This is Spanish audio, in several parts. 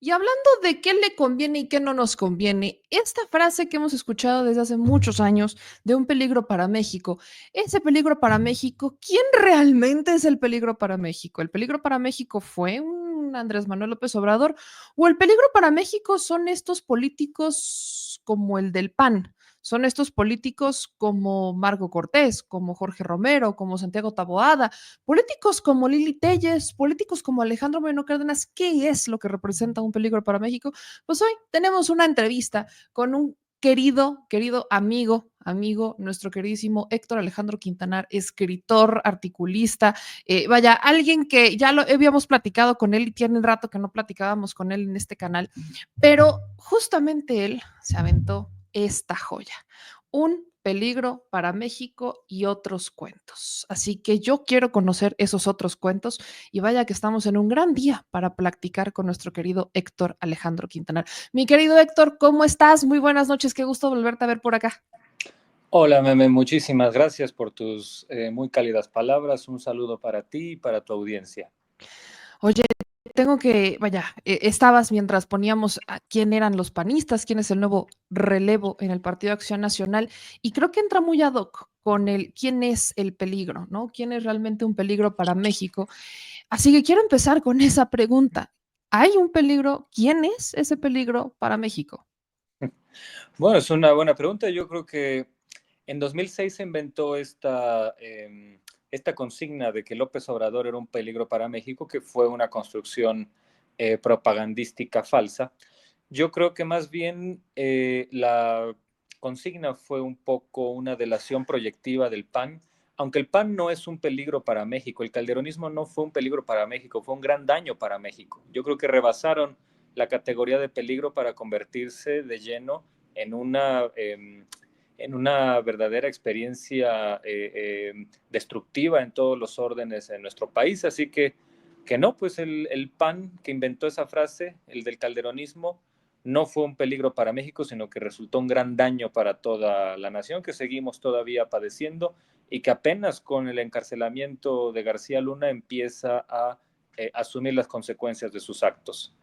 Y hablando de qué le conviene y qué no nos conviene, esta frase que hemos escuchado desde hace muchos años de un peligro para México, ese peligro para México, ¿quién realmente es el peligro para México? ¿El peligro para México fue un Andrés Manuel López Obrador o el peligro para México son estos políticos como el del PAN? Son estos políticos como Marco Cortés, como Jorge Romero, como Santiago Taboada, políticos como Lili Telles, políticos como Alejandro Moreno Cárdenas. ¿Qué es lo que representa un peligro para México? Pues hoy tenemos una entrevista con un querido amigo, nuestro queridísimo Héctor Alejandro Quintanar, escritor, articulista, vaya, alguien que ya lo habíamos platicado con él y tiene un rato que no platicábamos con él en este canal, pero justamente él se aventó esta joya, un peligro para México y otros cuentos. Así que yo quiero conocer esos otros cuentos y vaya que estamos en un gran día para platicar con nuestro querido Héctor Alejandro Quintanar. Mi querido Héctor, ¿cómo estás? Muy buenas noches, qué gusto volverte a ver por acá. Hola, Meme, muchísimas gracias por tus muy cálidas palabras. Un saludo para ti y para tu audiencia. Oye, tengo que, vaya, estabas mientras poníamos a quién eran los panistas, quién es el nuevo relevo en el Partido de Acción Nacional, y creo que entra muy ad hoc con el quién es el peligro, ¿no? ¿Quién es realmente un peligro para México? Así que quiero empezar con esa pregunta. ¿Hay un peligro? ¿Quién es ese peligro para México? Bueno, es una buena pregunta. Yo creo que en 2006 se inventó esta consigna de que López Obrador era un peligro para México, que fue una construcción propagandística falsa. Yo creo que más bien la consigna fue un poco una delación proyectiva del PAN, aunque el PAN no es un peligro para México, el calderonismo no fue un peligro para México, fue un gran daño para México. Yo creo que rebasaron la categoría de peligro para convertirse de lleno en en una verdadera experiencia destructiva en todos los órdenes en nuestro país. Así que no, pues el PAN que inventó esa frase, el del calderonismo, no fue un peligro para México, sino que resultó un gran daño para toda la nación que seguimos todavía padeciendo y que apenas con el encarcelamiento de García Luna empieza a asumir las consecuencias de sus actos.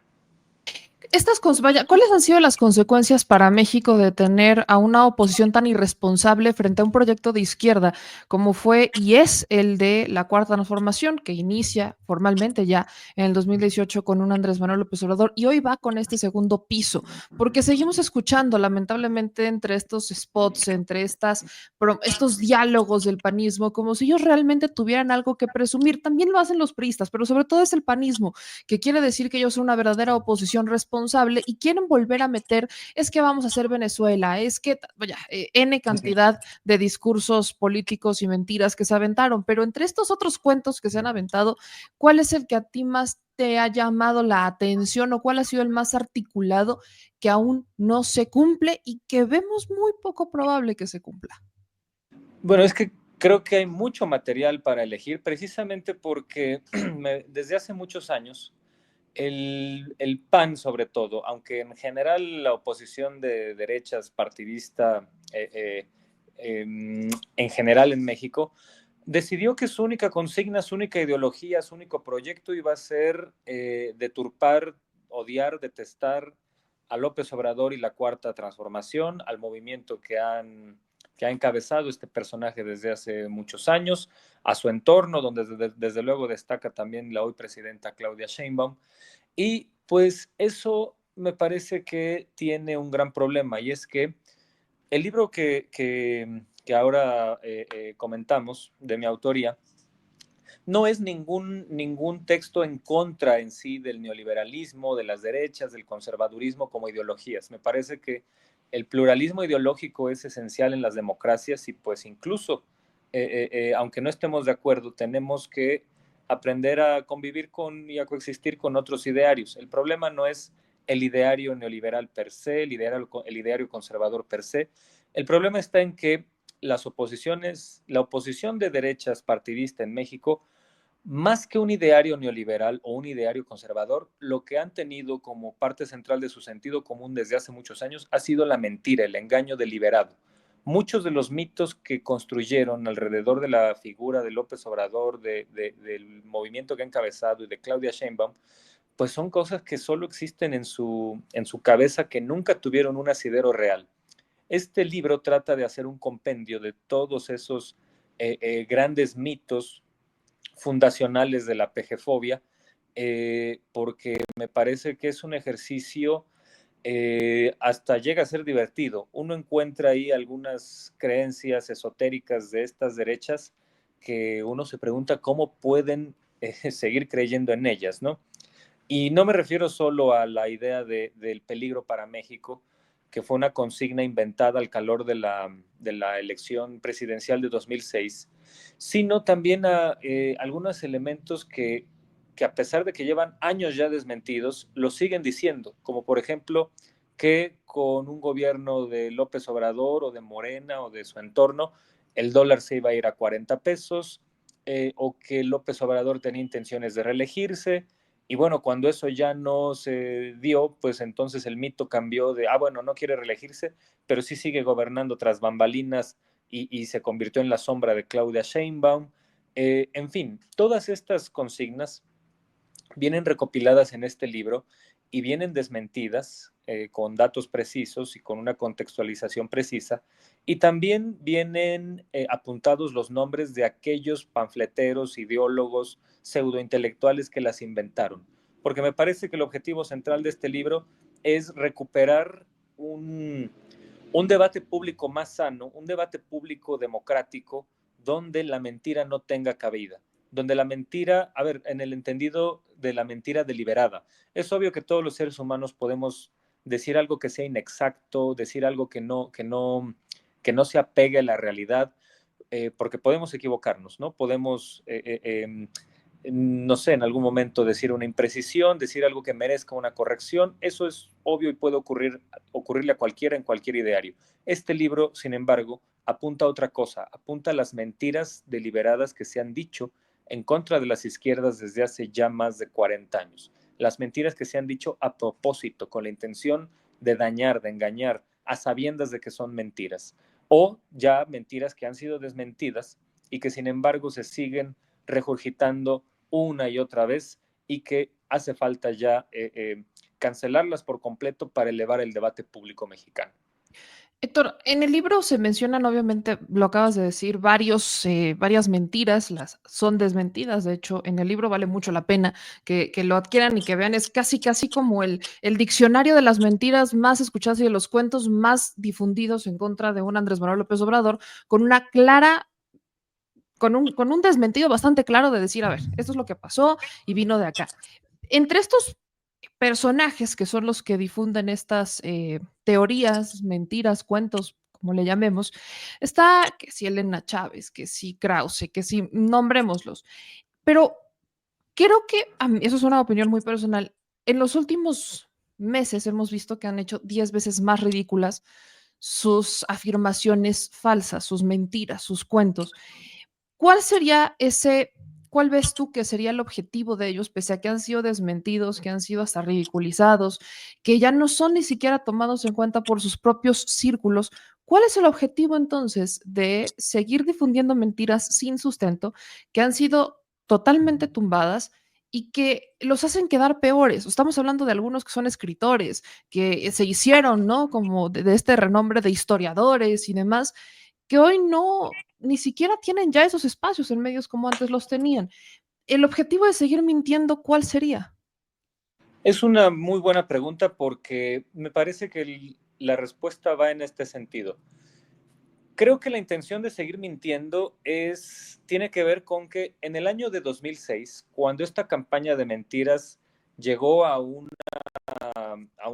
Vaya, ¿cuáles han sido las consecuencias para México de tener a una oposición tan irresponsable frente a un proyecto de izquierda como fue y es el de la Cuarta Transformación, que inicia formalmente ya en el 2018 con un Andrés Manuel López Obrador y hoy va con este segundo piso? Porque seguimos escuchando, lamentablemente, entre estos spots, entre estos diálogos del panismo, como si ellos realmente tuvieran algo que presumir. También lo hacen los priistas, pero sobre todo es el panismo que quiere decir que ellos son una verdadera oposición responsable y quieren volver a meter, es que vamos a hacer Venezuela, es que, vaya, N cantidad de discursos políticos y mentiras que se aventaron, pero entre estos otros cuentos que se han aventado, ¿cuál es el que a ti más te ha llamado la atención o cuál ha sido el más articulado que aún no se cumple y que vemos muy poco probable que se cumpla? Bueno, es que creo que hay mucho material para elegir, precisamente porque desde hace muchos años el PAN sobre todo, aunque en general la oposición de derechas partidista en general en México, decidió que su única consigna, su única ideología, su único proyecto iba a ser deturpar, odiar, detestar a López Obrador y la Cuarta Transformación, al movimiento que ha encabezado este personaje desde hace muchos años, a su entorno, donde desde luego destaca también la hoy presidenta Claudia Sheinbaum. Y pues eso me parece que tiene un gran problema, y es que el libro que ahora comentamos, de mi autoría, no es ningún texto en contra en sí del neoliberalismo, de las derechas, del conservadurismo como ideologías. Me parece que el pluralismo ideológico es esencial en las democracias y pues incluso, aunque no estemos de acuerdo, tenemos que aprender a convivir con y a coexistir con otros idearios. El problema no es el ideario neoliberal per se, el ideario conservador per se. El problema está en que la oposición de derechas partidista en México, más que un ideario neoliberal o un ideario conservador, lo que han tenido como parte central de su sentido común desde hace muchos años ha sido la mentira, el engaño deliberado. Muchos de los mitos que construyeron alrededor de la figura de López Obrador, del movimiento que ha encabezado y de Claudia Sheinbaum, pues son cosas que solo existen en su cabeza, que nunca tuvieron un asidero real. Este libro trata de hacer un compendio de todos esos grandes mitos fundacionales de la pejefobia, porque me parece que es un ejercicio, hasta llega a ser divertido. Uno encuentra ahí algunas creencias esotéricas de estas derechas que uno se pregunta cómo pueden seguir creyendo en ellas, ¿no? Y no me refiero solo a la idea del peligro para México, que fue una consigna inventada al calor de la elección presidencial de 2006, sino también a algunos elementos que a pesar de que llevan años ya desmentidos, lo siguen diciendo, como por ejemplo que con un gobierno de López Obrador o de Morena o de su entorno, el dólar se iba a ir a 40 pesos, o que López Obrador tenía intenciones de reelegirse. Y bueno, cuando eso ya no se dio, pues entonces el mito cambió de, bueno, no quiere reelegirse, pero sí sigue gobernando tras bambalinas y se convirtió en la sombra de Claudia Sheinbaum. En fin, todas estas consignas vienen recopiladas en este libro y vienen desmentidas con datos precisos y con una contextualización precisa. Y también vienen apuntados los nombres de aquellos panfleteros, ideólogos, pseudointelectuales que las inventaron. Porque me parece que el objetivo central de este libro es recuperar un debate público más sano, un debate público democrático, donde la mentira no tenga cabida, donde la mentira, a ver, en el entendido de la mentira deliberada. Es obvio que todos los seres humanos podemos decir algo que sea inexacto, decir algo que no se apegue a la realidad, porque podemos equivocarnos, ¿no? Podemos, no sé, en algún momento decir una imprecisión, decir algo que merezca una corrección. Eso es obvio y puede ocurrirle a cualquiera en cualquier ideario. Este libro, sin embargo, apunta a otra cosa, apunta a las mentiras deliberadas que se han dicho en contra de las izquierdas desde hace ya más de 40 años. Las mentiras que se han dicho a propósito, con la intención de dañar, de engañar, a sabiendas de que son mentiras. O ya mentiras que han sido desmentidas y que sin embargo se siguen regurgitando una y otra vez, y que hace falta ya cancelarlas por completo para elevar el debate público mexicano. Héctor, en el libro se mencionan, obviamente, lo acabas de decir, varias mentiras, las son desmentidas. De hecho, en el libro vale mucho la pena que lo adquieran y que vean. Es casi, casi como el diccionario de las mentiras más escuchadas y de los cuentos más difundidos en contra de un Andrés Manuel López Obrador, con una clara, con un desmentido bastante claro de decir, a ver, esto es lo que pasó y vino de acá. Entre estos personajes que son los que difunden estas teorías, mentiras, cuentos, como le llamemos, está que si Elena Chávez, que si Krause, que si nombrémoslos. Pero creo que, eso es una opinión muy personal, en los últimos meses hemos visto que han hecho 10 veces más ridículas sus afirmaciones falsas, sus mentiras, sus cuentos. ¿Cuál sería ese, cuál ves tú que sería el objetivo de ellos, pese a que han sido desmentidos, que han sido hasta ridiculizados, que ya no son ni siquiera tomados en cuenta por sus propios círculos? ¿Cuál es el objetivo entonces de seguir difundiendo mentiras sin sustento que han sido totalmente tumbadas y que los hacen quedar peores? Estamos hablando de algunos que son escritores, que se hicieron, ¿no? Como de este renombre de historiadores y demás, que hoy no, ni siquiera tienen ya esos espacios en medios como antes los tenían. El objetivo de seguir mintiendo, ¿cuál sería? Es una muy buena pregunta, porque me parece que la respuesta va en este sentido. Creo que la intención de seguir mintiendo tiene que ver con que en el año de 2006, cuando esta campaña de mentiras llegó a una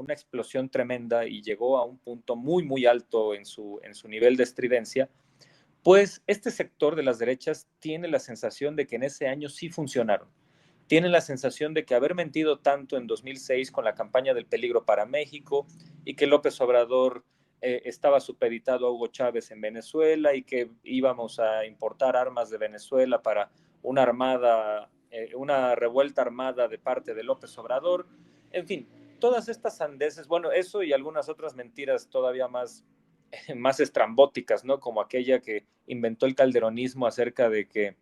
explosión tremenda y llegó a un punto muy, muy alto en su nivel de estridencia, pues este sector de las derechas tiene la sensación de que en ese año sí funcionaron. Tienen la sensación de que haber mentido tanto en 2006 con la campaña del peligro para México, y que López Obrador estaba supeditado a Hugo Chávez en Venezuela, y que íbamos a importar armas de Venezuela para una armada, una revuelta armada de parte de López Obrador. En fin, todas estas sandeces, bueno, eso y algunas otras mentiras todavía más, más estrambóticas, ¿no? Como aquella que inventó el calderonismo acerca de que,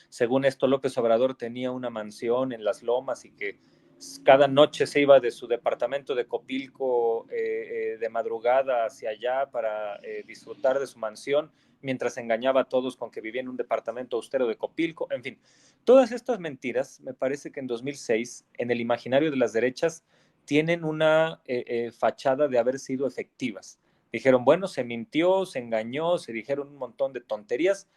según esto, López Obrador tenía una mansión en Las Lomas y que cada noche se iba de su departamento de Copilco de madrugada hacia allá para disfrutar de su mansión, mientras engañaba a todos con que vivía en un departamento austero de Copilco. En fin, todas estas mentiras, me parece que en 2006, en el imaginario de las derechas, tienen una fachada de haber sido efectivas. Dijeron, bueno, se mintió, se engañó, se dijeron un montón de tonterías,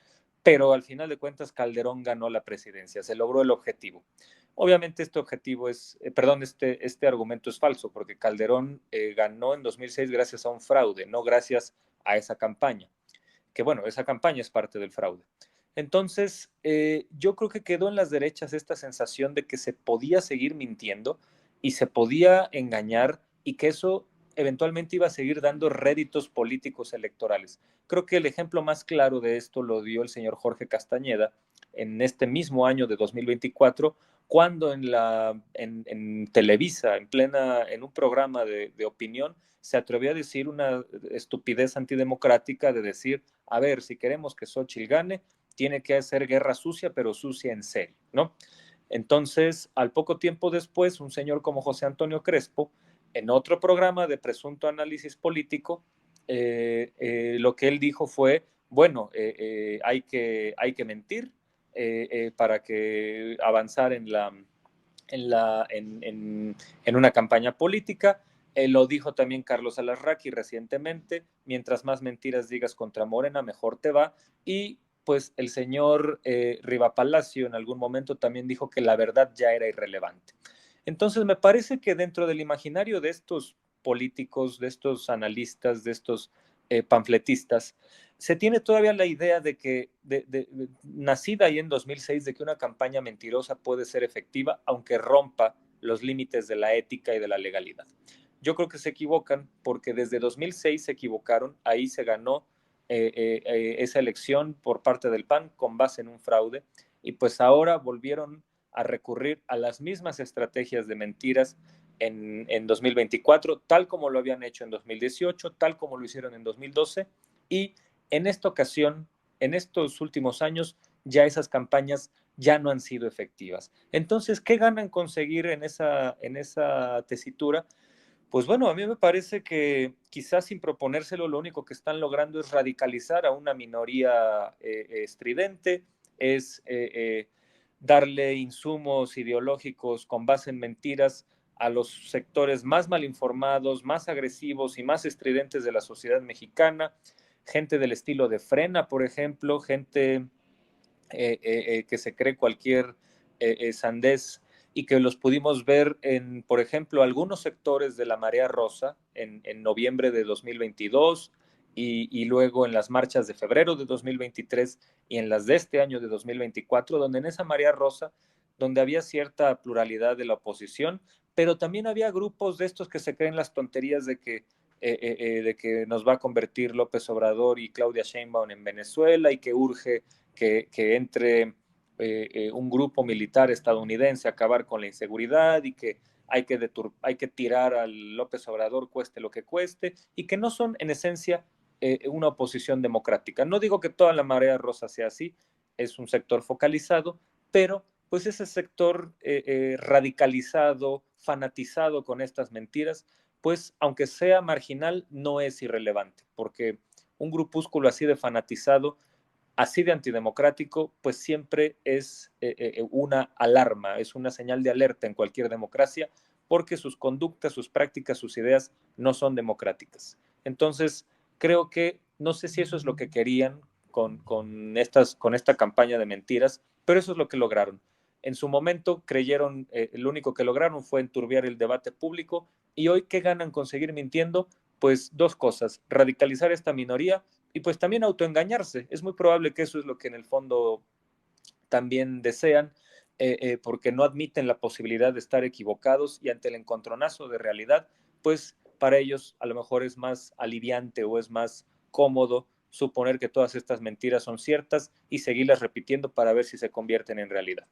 pero al final de cuentas Calderón ganó la presidencia, se logró el objetivo. Obviamente este objetivo es, este argumento es falso, porque Calderón ganó en 2006 gracias a un fraude, no gracias a esa campaña, que bueno, esa campaña es parte del fraude. Entonces, yo creo que quedó en las derechas esta sensación de que se podía seguir mintiendo y se podía engañar y que eso eventualmente iba a seguir dando réditos políticos electorales. Creo que el ejemplo más claro de esto lo dio el señor Jorge Castañeda en este mismo año de 2024, cuando en Televisa, en un programa de opinión, se atrevió a decir una estupidez antidemocrática de decir, a ver, si queremos que Xochitl gane, tiene que hacer guerra sucia, pero sucia en serio, ¿no? Entonces, al poco tiempo después, un señor como José Antonio Crespo, en otro programa de presunto análisis político, lo que él dijo fue, bueno, hay que mentir para que avanzar en una campaña política. Lo dijo también Carlos Alarraqui recientemente, mientras más mentiras digas contra Morena, mejor te va. Y pues el señor Riva Palacio en algún momento también dijo que la verdad ya era irrelevante. Entonces me parece que dentro del imaginario de estos políticos, de estos analistas, de estos panfletistas, se tiene todavía la idea de que, nacida ahí en 2006, de que una campaña mentirosa puede ser efectiva, aunque rompa los límites de la ética y de la legalidad. Yo creo que se equivocan porque desde 2006 se equivocaron, ahí se ganó esa elección por parte del PAN con base en un fraude y pues ahora volvieron a recurrir a las mismas estrategias de mentiras en 2024, tal como lo habían hecho en 2018, tal como lo hicieron en 2012 y en esta ocasión, en estos últimos años, ya esas campañas ya no han sido efectivas. Entonces, ¿qué ganan conseguir en esa tesitura? Pues bueno, a mí me parece que quizás sin proponérselo, lo único que están logrando es radicalizar a una minoría estridente, es darle insumos ideológicos con base en mentiras a los sectores más mal informados, más agresivos y más estridentes de la sociedad mexicana, gente del estilo de Frena, por ejemplo, gente que se cree cualquier sandez y que los pudimos ver en, por ejemplo, algunos sectores de la Marea Rosa en noviembre de 2022 y luego en las marchas de febrero de 2023 y en las de este año de 2024, donde en esa Marea Rosa, donde había cierta pluralidad de la oposición, pero también había grupos de estos que se creen las tonterías de que nos va a convertir López Obrador y Claudia Sheinbaum en Venezuela y que urge que entre un grupo militar estadounidense a acabar con la inseguridad y que hay que tirar al López Obrador cueste lo que cueste y que no son en esencia una oposición democrática. No digo que toda la marea rosa sea así, es un sector focalizado, pero pues ese sector radicalizado, fanatizado con estas mentiras, pues aunque sea marginal, no es irrelevante, porque un grupúsculo así de fanatizado, así de antidemocrático, pues siempre es una alarma, es una señal de alerta en cualquier democracia, porque sus conductas, sus prácticas, sus ideas no son democráticas. Entonces, creo que no sé si eso es lo que querían con esta campaña de mentiras, pero eso es lo que lograron. En su momento creyeron, lo único que lograron fue enturbiar el debate público y hoy, ¿qué ganan con seguir mintiendo? Pues dos cosas, radicalizar esta minoría y pues también autoengañarse. Es muy probable que eso es lo que en el fondo también desean, porque no admiten la posibilidad de estar equivocados y ante el encontronazo de realidad, pues para ellos a lo mejor es más aliviante o es más cómodo suponer que todas estas mentiras son ciertas y seguirlas repitiendo para ver si se convierten en realidad.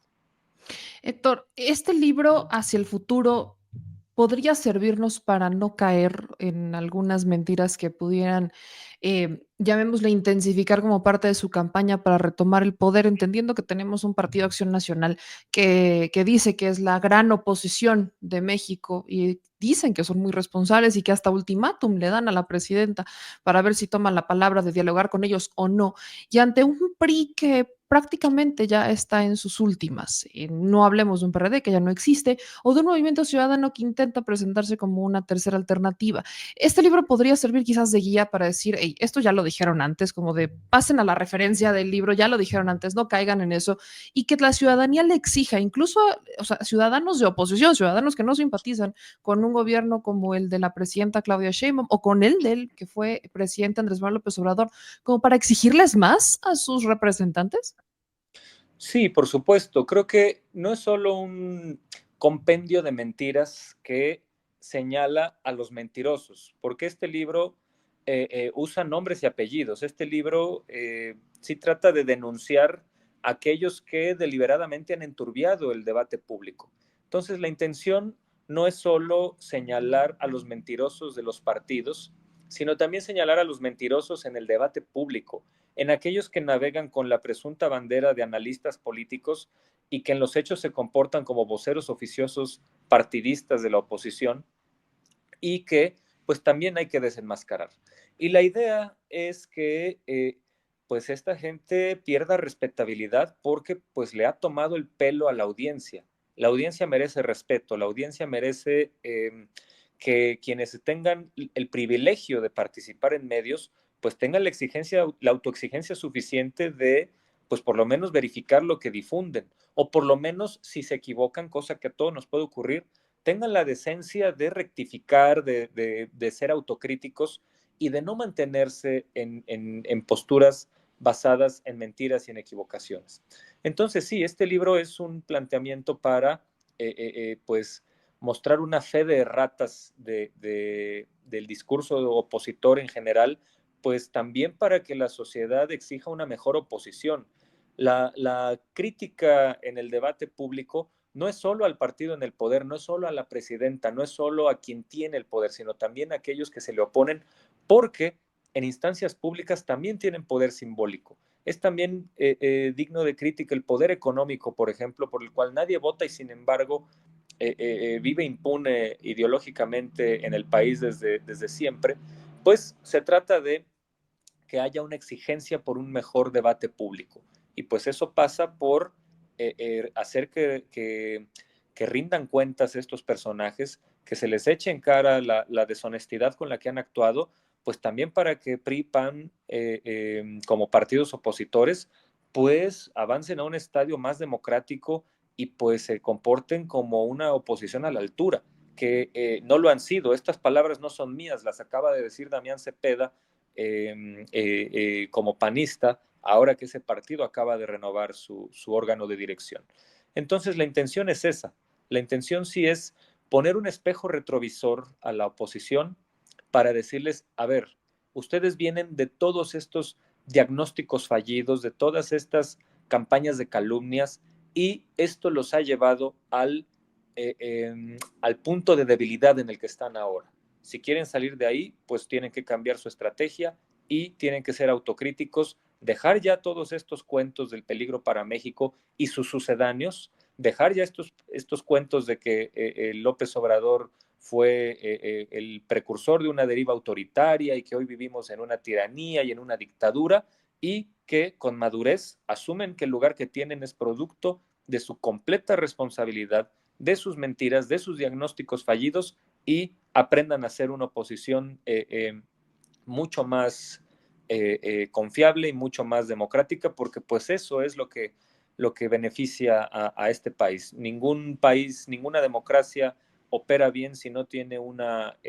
Héctor, este libro Hacia el futuro, podría servirnos para no caer en algunas mentiras que pudieran, llamémosle, intensificar como parte de su campaña para retomar el poder, entendiendo que tenemos un Partido Acción Nacional que dice que es la gran oposición de México y dicen que son muy responsables y que hasta ultimátum le dan a la presidenta para ver si toma la palabra de dialogar con ellos o no. Y ante un PRI que prácticamente ya está en sus últimas, no hablemos de un PRD que ya no existe, o de un movimiento ciudadano que intenta presentarse como una tercera alternativa. Este libro podría servir quizás de guía para decir, hey, esto ya lo dijeron antes, como de pasen a la referencia del libro, ya lo dijeron antes, no caigan en eso, y que la ciudadanía le exija, incluso, o sea, ciudadanos de oposición, ciudadanos que no simpatizan con un gobierno como el de la presidenta Claudia Sheinbaum o con el del que fue presidente Andrés Manuel López Obrador, como para exigirles más a sus representantes. Sí, por supuesto. Creo que no es solo un compendio de mentiras que señala a los mentirosos, porque este libro usa nombres y apellidos. Este libro sí trata de denunciar a aquellos que deliberadamente han enturbiado el debate público. Entonces, la intención no es solo señalar a los mentirosos de los partidos, sino también señalar a los mentirosos en el debate público, en aquellos que navegan con la presunta bandera de analistas políticos y que en los hechos se comportan como voceros oficiosos partidistas de la oposición y que pues también hay que desenmascarar. Y la idea es que pues esta gente pierda respetabilidad porque pues le ha tomado el pelo a la audiencia. La audiencia merece respeto, la audiencia merece que quienes tengan el privilegio de participar en medios pues tengan la exigencia, la autoexigencia suficiente de pues por lo menos verificar lo que difunden o por lo menos si se equivocan, cosa que a todos nos puede ocurrir, tengan la decencia de rectificar, de ser autocríticos y de no mantenerse en posturas basadas en mentiras y en equivocaciones. Entonces, sí, este libro es un planteamiento para, pues, mostrar una fe de ratas del discurso opositor en general, pues también para que la sociedad exija una mejor oposición. La crítica en el debate público no es solo al partido en el poder, no es solo a la presidenta, no es solo a quien tiene el poder, sino también a aquellos que se le oponen, porque en instancias públicas también tienen poder simbólico. Es también digno de crítica el poder económico, por ejemplo, por el cual nadie vota y sin embargo vive impune ideológicamente en el país desde siempre, pues se trata de que haya una exigencia por un mejor debate público. Y pues eso pasa por hacer que rindan cuentas estos personajes, que se les eche en cara la deshonestidad con la que han actuado, pues también para que PRI, PAN, como partidos opositores, pues avancen a un estadio más democrático y pues se comporten como una oposición a la altura, que no lo han sido. Estas palabras no son mías, las acaba de decir Damián Cepeda como panista, ahora que ese partido acaba de renovar su órgano de dirección. Entonces, la intención es esa. La intención sí es poner un espejo retrovisor a la oposición para decirles, a ver, ustedes vienen de todos estos diagnósticos fallidos, de todas estas campañas de calumnias, y esto los ha llevado al punto de debilidad en el que están ahora. Si quieren salir de ahí, pues tienen que cambiar su estrategia y tienen que ser autocríticos, dejar ya todos estos cuentos del peligro para México y sus sucedáneos, dejar ya estos cuentos de que López Obrador fue el precursor de una deriva autoritaria y que hoy vivimos en una tiranía y en una dictadura y que con madurez asumen que el lugar que tienen es producto de su completa responsabilidad, de sus mentiras, de sus diagnósticos fallidos y aprendan a hacer una oposición mucho más confiable y mucho más democrática, porque pues eso es lo que beneficia a este país. Ningún país, ninguna democracia opera bien si no tiene una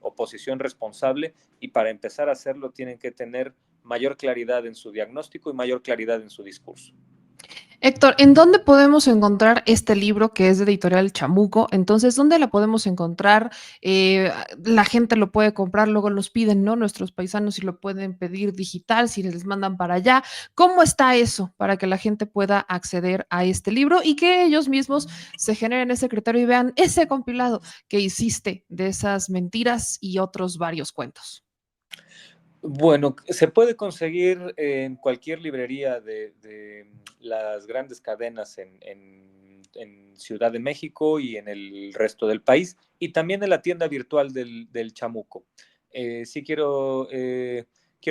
oposición responsable y para empezar a hacerlo tienen que tener mayor claridad en su diagnóstico y mayor claridad en su discurso. Héctor, ¿en dónde podemos encontrar este libro que es de Editorial Chamuco? Entonces, ¿dónde la podemos encontrar? La gente lo puede comprar, luego nos piden, ¿no? Nuestros paisanos si lo pueden pedir digital, si les mandan para allá. ¿Cómo está eso para que la gente pueda acceder a este libro y que ellos mismos se generen ese criterio y vean ese compilado que hiciste de esas mentiras y otros varios cuentos? Bueno, se puede conseguir en cualquier librería de las grandes cadenas en Ciudad de México y en el resto del país, y también en la tienda virtual del Chamuco. Sí quiero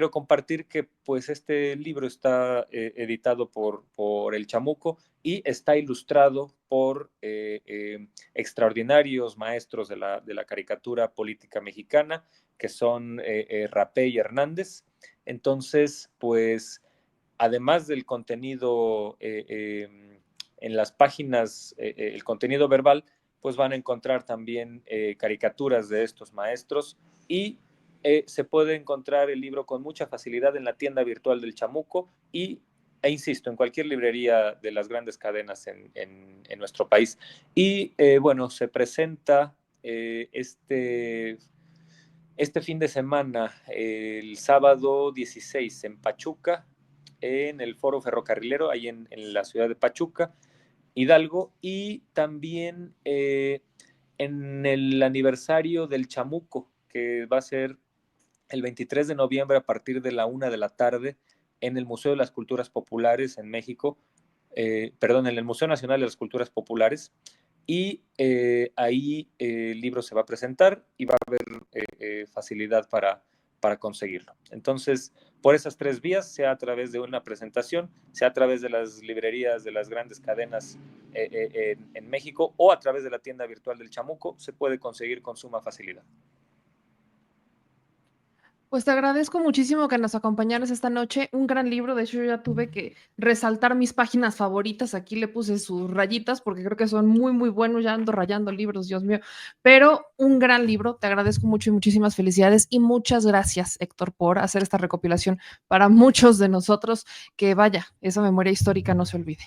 compartir que pues este libro está editado por el Chamuco y está ilustrado por extraordinarios maestros de la caricatura política mexicana, que son Rapé y Hernández. Entonces, pues, además del contenido en las páginas, el contenido verbal, pues van a encontrar también caricaturas de estos maestros y se puede encontrar el libro con mucha facilidad en la tienda virtual del Chamuco e insisto, en cualquier librería de las grandes cadenas en nuestro país. Y bueno, se presenta este fin de semana, el sábado 16 en Pachuca, en el Foro Ferrocarrilero, ahí en la ciudad de Pachuca, Hidalgo, y también en el aniversario del Chamuco, que va a ser el 23 de noviembre a partir de la 1 de la tarde en el Museo de las Culturas Populares en México, perdón, en el Museo Nacional de las Culturas Populares, y ahí el libro se va a presentar y va a haber facilidad para conseguirlo. Entonces, por esas tres vías, sea a través de una presentación, sea a través de las librerías de las grandes cadenas en México o a través de la tienda virtual del Chamuco, se puede conseguir con suma facilidad. Pues te agradezco muchísimo que nos acompañaras esta noche. Un gran libro. De hecho, yo ya tuve que resaltar mis páginas favoritas. Aquí le puse sus rayitas porque creo que son muy, muy buenos. Ya ando rayando libros, Dios mío. Pero un gran libro. Te agradezco mucho y muchísimas felicidades. Y muchas gracias, Héctor, por hacer esta recopilación para muchos de nosotros. Que vaya, esa memoria histórica no se olvide.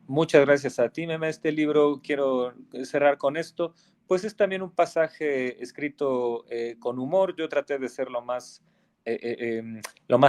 Muchas gracias a ti, Meme. Este libro, quiero cerrar con esto, pues es también un pasaje escrito con humor. Yo traté de ser lo más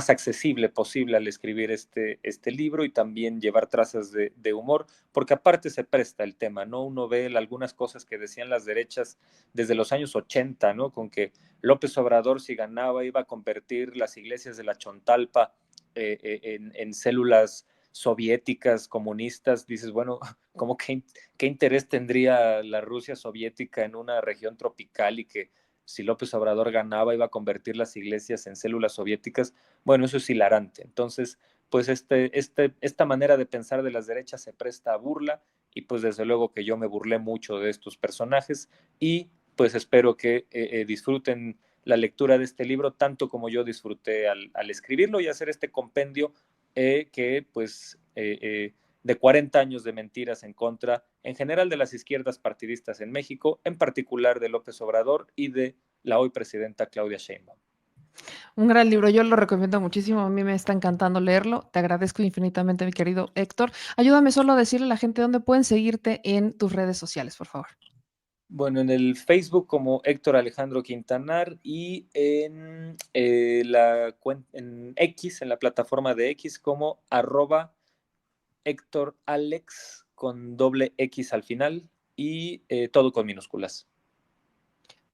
accesible posible al escribir este libro y también llevar trazas de humor, porque aparte se presta el tema, ¿no? Uno ve algunas cosas que decían las derechas desde los años 80, ¿no? Con que López Obrador, si ganaba, iba a convertir las iglesias de la Chontalpa en células soviéticas, comunistas. Dices, bueno, ¿cómo qué interés tendría la Rusia soviética en una región tropical y que si López Obrador ganaba iba a convertir las iglesias en células soviéticas? Bueno, eso es hilarante. Entonces, pues esta manera de pensar de las derechas se presta a burla y pues desde luego que yo me burlé mucho de estos personajes y pues espero que disfruten la lectura de este libro tanto como yo disfruté al escribirlo y hacer este compendio que pues de 40 años de mentiras en contra, en general de las izquierdas partidistas en México, en particular de López Obrador y de la hoy presidenta Claudia Sheinbaum. Un gran libro, yo lo recomiendo muchísimo, a mí me está encantando leerlo. Te agradezco infinitamente, mi querido Héctor. Ayúdame solo a decirle a la gente dónde pueden seguirte en tus redes sociales, por favor. Bueno, en el Facebook como Héctor Alejandro Quintanar y en X, en la plataforma de X como @Héctor Alex con doble X al final y todo con minúsculas.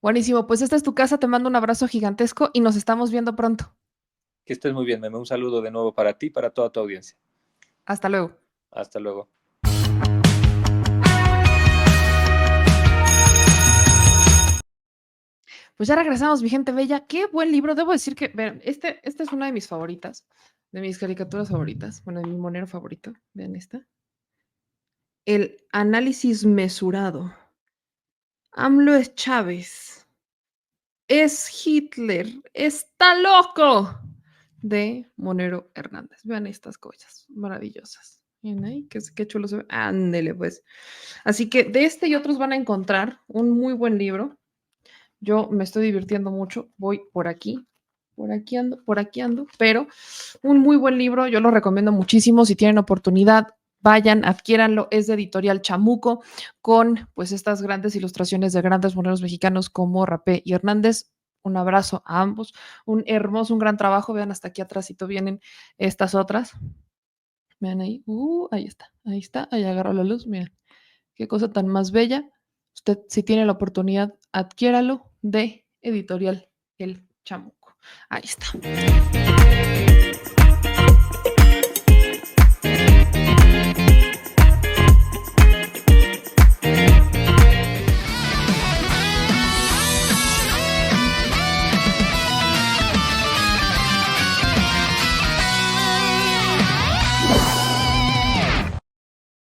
Buenísimo, pues esta es tu casa, te mando un abrazo gigantesco y nos estamos viendo pronto. Que estés muy bien, Meme. Un saludo de nuevo para ti y para toda tu audiencia. Hasta luego. Hasta luego. Pues ya regresamos, mi gente bella. Qué buen libro. Debo decir que, vean, esta es una de mis favoritas, de mis caricaturas favoritas, bueno, de mi monero favorito. Vean esta. El análisis mesurado. AMLO es Chávez. Es Hitler. Está loco. De Monero Hernández. Vean estas cosas maravillosas. ¿Ven ahí? Qué chulo se ve. Ándele, pues. Así que de este y otros van a encontrar un muy buen libro. Yo me estoy divirtiendo mucho. Voy por aquí ando, pero un muy buen libro. Yo lo recomiendo muchísimo. Si tienen oportunidad, vayan, adquiéranlo, es de Editorial Chamuco, con pues estas grandes ilustraciones de grandes moneros mexicanos como Rapé y Hernández. Un abrazo a ambos, un hermoso, un gran trabajo. Vean, hasta aquí atrásito vienen estas otras. Vean ahí, ahí está, ahí agarró la luz, miren, qué cosa tan más bella. Usted, si tiene la oportunidad, adquiéralo de Editorial El Chamuco. Ahí está.